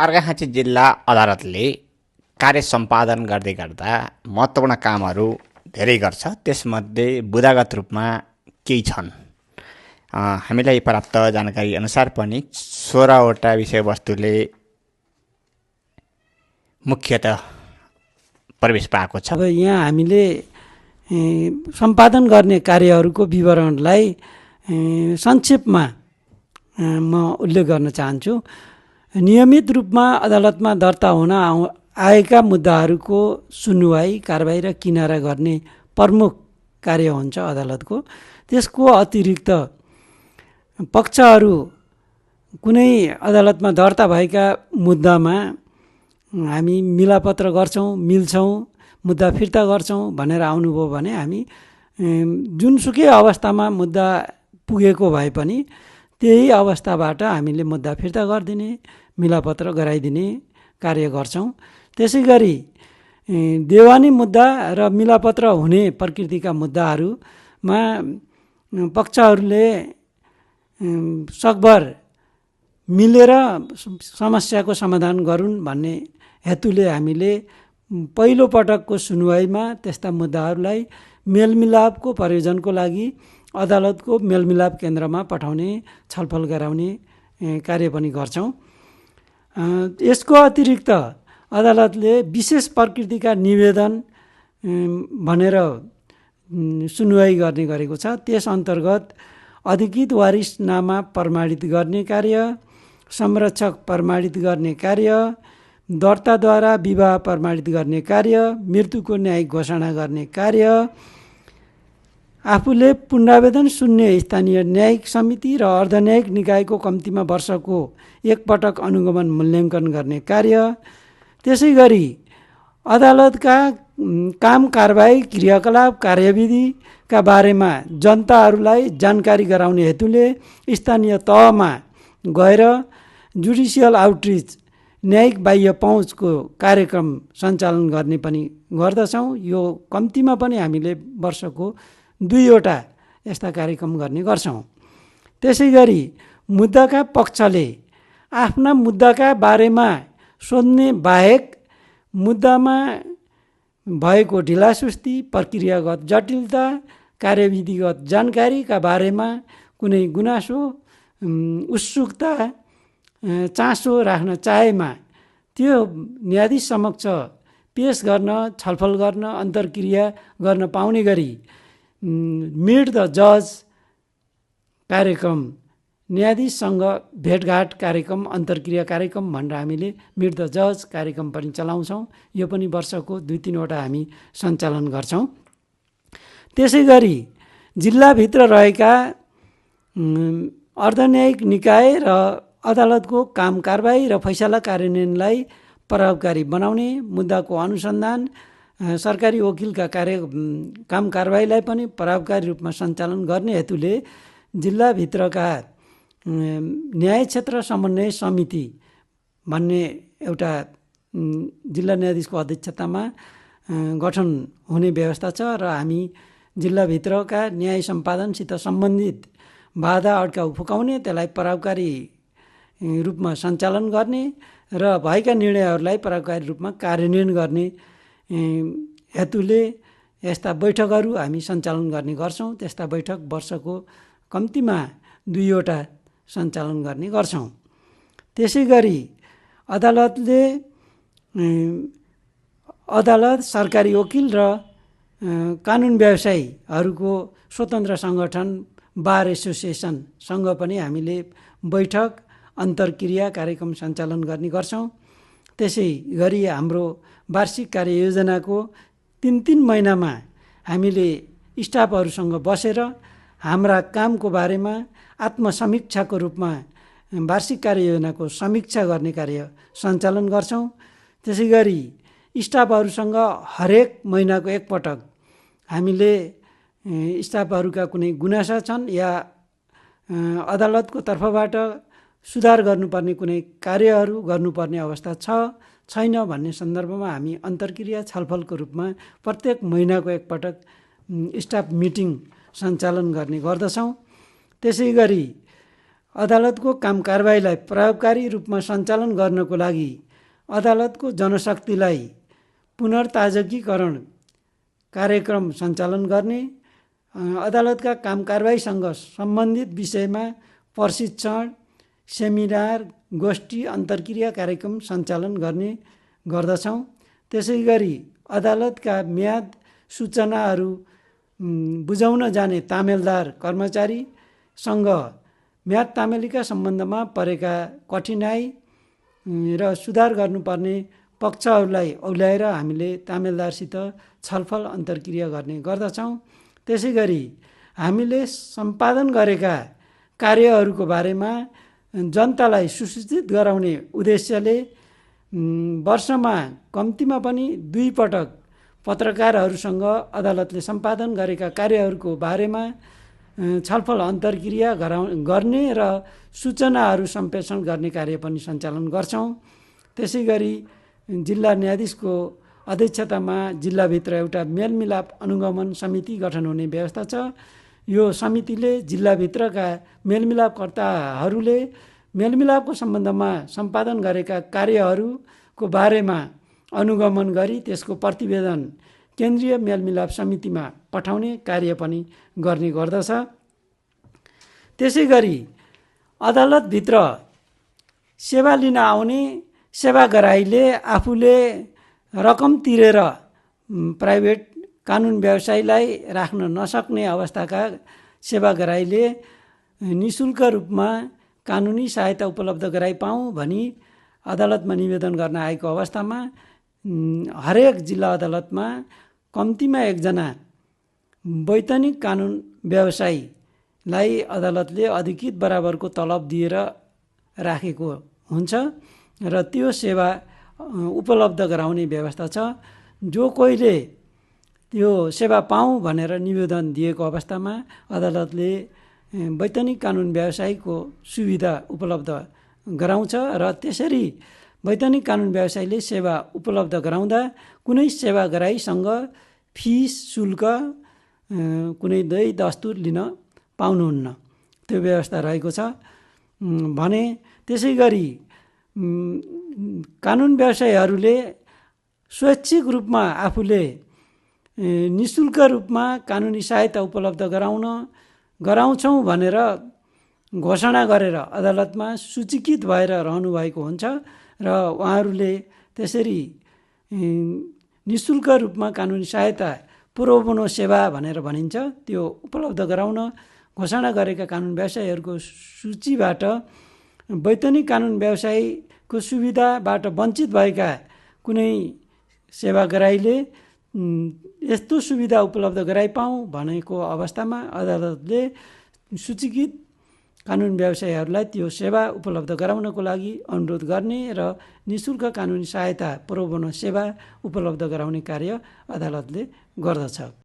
अर्घाखाँची जिल्ला अदालतले कार्य सम्पादन गर्दै गर्दा महत्त्वपूर्ण कामहरू धेरै गर्छ। त्यसमध्ये बुदागत रूपमा केही छन्। हामीलाई प्राप्त जानकारी अनुसार पनि 16वटा विषयवस्तुले मुख्यतः प्रवेश पाएको छ। अब यहाँ हामीले सम्पादन गर्ने कार्यहरूको विवरणलाई संक्षेपमा म उल्लेख गर्न चाहन्छु। नियमित रूपमा अदालतमा दर्ता हुन आएका मुद्दाहरूको सुनुवाई, कारबाही र किनारा गर्ने प्रमुख कार्य हुन्छ अदालतको। त्यसको अतिरिक्त पक्षहरू कुनै अदालतमा दर्ता भएका मुद्दामा हामी मिलापत्र गर्छौँ, मिल्छौँ, मुद्दा फिर्ता गर्छौँ भनेर आउनुभयो भने हामी जुनसुकै अवस्थामा मुद्दा पुगेको भए पनि त्यही अवस्थाबाट हामीले मुद्दा फिर्ता गरिदिने, मिलापत्र गराइदिने कार्य गर्छौँ। त्यसै गरी देवानी मुद्दा र मिलापत्र हुने प्रकृतिका मुद्दाहरूमा पक्षहरूले सकभर मिलेर समस्याको समाधान गरून् भन्ने हेतुले हामीले पहिलो पटकको सुनुवाईमा त्यस्ता मुद्दाहरूलाई मेलमिलापको प्रयोजनको लागि अदालतको मेलमिलाप केन्द्रमा पठाउने, छलफल गराउने कार्य पनि गर्छौँ। यसको अतिरिक्त अदालतले विशेष प्रकृतिका निवेदन भनेर सुनुवाई गर्ने गरेको छ। त्यस अन्तर्गत अधिकृत वारिसनामा प्रमाणित गर्ने कार्य, संरक्षक प्रमाणित गर्ने कार्य, दर्ताद्वारा विवाह प्रमाणित गर्ने कार्य, मृत्युको न्यायिक घोषणा गर्ने कार्य, आफूले पुनरावेदन सुन्ने स्थानीय न्यायिक समिति र अर्धन्यायिक निकायको कम्तीमा वर्षको एकपटक अनुगमन मूल्याङ्कन गर्ने कार्य, त्यसै गरी अदालतका काम, कारबाही, क्रियाकलाप, कार्यविधिका बारेमा जनताहरूलाई जानकारी गराउने हेतुले स्थानीय तहमा गएर जुडिसियल आउटरिच, न्यायिक बाह्य पहुँचको कार्यक्रम सञ्चालन गर्ने पनि गर्दछौँ। यो कम्तीमा पनि हामीले वर्षको 2वटा यस्ता कार्यक्रम गर्ने गर्छौँ। त्यसै गरी मुद्दाका पक्षले आफ्ना मुद्दाका बारेमा सोध्ने बाहेक मुद्दामा भएको ढिलासुस्ती, प्रक्रियागत जटिलता, कार्यविधिगत जानकारीका बारेमा कुनै गुनासो, उत्सुकता, चासो राख्न चाहेमा त्यो न्यायाधीश समक्ष पेश गर्न, छलफल गर्न, अन्तर्क्रिया गर्न पाउने गरी मिट द जज कार्यक्रम, न्यायाधीशसँग भेटघाट कार्यक्रम, अन्तर्क्रिया कार्यक्रम भनेर हामीले मिट द जज कार्यक्रम पनि चलाउँछौँ। यो पनि वर्षको 2-3वटा हामी सञ्चालन गर्छौँ। त्यसै गरी जिल्लाभित्र रहेका अर्धन्यायिक निकाय र अदालतको काम, कारबाही र फैसला कार्यान्वयनलाई प्रभावकारी बनाउने, मुद्दाको अनुसन्धान, सरकारी वकिलका काम कारबाहीलाई पनि प्रभावकारी रूपमा सञ्चालन गर्ने हेतुले जिल्लाभित्रका न्याय क्षेत्र समन्वय समिति भन्ने एउटा जिल्ला न्यायाधीशको अध्यक्षतामा गठन हुने व्यवस्था छ र हामी जिल्लाभित्रका न्याय सम्पादनसित सम्बन्धित बाधा अड्काउ फुकाउने, त्यसलाई प्रभावकारी रूपमा सञ्चालन गर्ने र भएका निर्णयहरूलाई प्रभावकारी रूपमा कार्यान्वयन गर्ने हेतुले यस्ता बैठकहरू हामी सञ्चालन गर्ने गर्छौँ। त्यस्ता बैठक वर्षको कम्तीमा 2वटा सञ्चालन गर्ने गर्छौँ। त्यसै गरी अदालत, सरकारी वकिल र कानुन व्यवसायीहरूको स्वतन्त्र सङ्गठन बार एसोसिएसनसँग पनि हामीले बैठक, अन्तर्क्रिया कार्यक्रम सञ्चालन गर्ने गर्छौँ। त्यसै गरी हाम्रो वार्षिक कार्ययोजनाको 3-3 महिनामा हामीले स्टाफहरूसँग बसेर हाम्रा कामको बारेमा आत्मसमीक्षाको रूपमा वार्षिक कार्ययोजनाको समीक्षा गर्ने कार्य सञ्चालन गर्छौँ। त्यसै गरी स्टाफहरूसँग हरेक महिनाको एकपटक हामीले स्टाफहरूका कुनै गुनासा छन् या अदालतको तर्फबाट सुधार गर्नुपर्ने कुनै कार्यहरू गर्नुपर्ने अवस्था छैन भन्ने सन्दर्भमा हामी अन्तर्क्रिया छलफलको रूपमा प्रत्येक महिनाको एकपटक स्टाफ मिटिङ सञ्चालन गर्ने गर्दछौँ। त्यसै गरी अदालतको काम कारबाहीलाई प्रभावकारी रूपमा सञ्चालन गर्नको लागि अदालतको जनशक्तिलाई पुनर्ताजकीकरण कार्यक्रम सञ्चालन गर्ने, अदालतका काम कारबाहीसँग सम्बन्धित विषयमा प्रशिक्षण, सेमिनार, गोष्ठी, अन्तर्क्रिया कार्यक्रम सञ्चालन गर्ने गर्दछौँ। त्यसै गरी अदालतका म्याद सूचनाहरू बुझाउन जाने तामेलदार कर्मचारीसँग म्याद तामेलीका सम्बन्धमा परेका कठिनाइ र सुधार गर्नुपर्ने पक्षहरूलाई औल्याएर हामीले तामेलदारसित छलफल अन्तर्क्रिया गर्ने गर्दछौँ। त्यसै गरी हामीले सम्पादन गरेका कार्यहरूको बारेमा जनतालाई सुसूचित गराउने उद्देश्यले वर्षमा कम्तीमा पनि 2 पटक पत्रकारहरूसँग अदालतले सम्पादन गरेका कार्यहरूको बारेमा छलफल अन्तर्क्रिया गर्ने र सूचनाहरू सम्प्रेषण गर्ने कार्य पनि सञ्चालन गर्छौँ। त्यसै गरी जिल्ला न्यायाधीशको अध्यक्षतामा जिल्लाभित्र एउटा मेलमिलाप अनुगमन समिति गठन हुने व्यवस्था छ। यो समितिले जिल्लाभित्रका मेलमिलापकर्ताहरूले मेलमिलापको सम्बन्धमा सम्पादन गरेका कार्यहरूको बारेमा अनुगमन गरी त्यसको प्रतिवेदन केन्द्रीय मेलमिलाप समितिमा पठाउने कार्य पनि गर्ने गर्दछ। त्यसै गरी अदालतभित्र सेवा लिन आउने सेवाग्राहीले आफूले रकम तिरेर प्राइभेट कानुन व्यवसायीलाई राख्न नसक्ने अवस्थाका सेवाग्राहीले निःशुल्क रूपमा कानुनी सहायता उपलब्ध गराइपाऊँ भनी अदालतमा निवेदन गर्न आएको अवस्थामा हरेक जिल्ला अदालतमा कम्तीमा 1 जना वैतनिक कानुन व्यवसायीलाई अदालतले अधिकृत बराबरको तलब दिएर राखेको हुन्छ र त्यो सेवा उपलब्ध गराउने व्यवस्था छ। जो कोहीले त्यो सेवा पाऊँ भनेर निवेदन दिएको अवस्थामा अदालतले वैतनिक कानुन व्यवसायीको सुविधा उपलब्ध गराउँछ र त्यसरी वैतनिक कानुन व्यवसायीले सेवा उपलब्ध गराउँदा कुनै सेवाग्राहीसँग फिस शुल्क कुनै दस्तुर लिन पाउनुहुन्न, त्यो व्यवस्था रहेको छ भने। त्यसै गरी कानुन व्यवसायीहरूले स्वैच्छिक रूपमा आफूले निःशुल्क रूपमा कानुनी सहायता उपलब्ध गराउँछौँ भनेर घोषणा गरेर अदालतमा सूचीकृत भएर रहनुभएको हुन्छ र उहाँहरूले त्यसरी निःशुल्क रूपमा कानुनी सहायता प्रो बोनो सेवा भनेर भनिन्छ त्यो उपलब्ध गराउन घोषणा गरेका कानुन व्यवसायीहरूको सूचीबाट वैतनिक कानुन व्यवसायीको सुविधाबाट वञ्चित भएका कुनै सेवाग्राहीले यस्तो सुविधा उपलब्ध गराइपाऊँ भनेको अवस्थामा अदालतले सूचीकृत कानुन व्यवसायीहरूलाई त्यो सेवा उपलब्ध गराउनको लागि अनुरोध गर्ने र निःशुल्क कानुनी सहायता प्रो बोनो सेवा उपलब्ध गराउने कार्य अदालतले गर्दछ।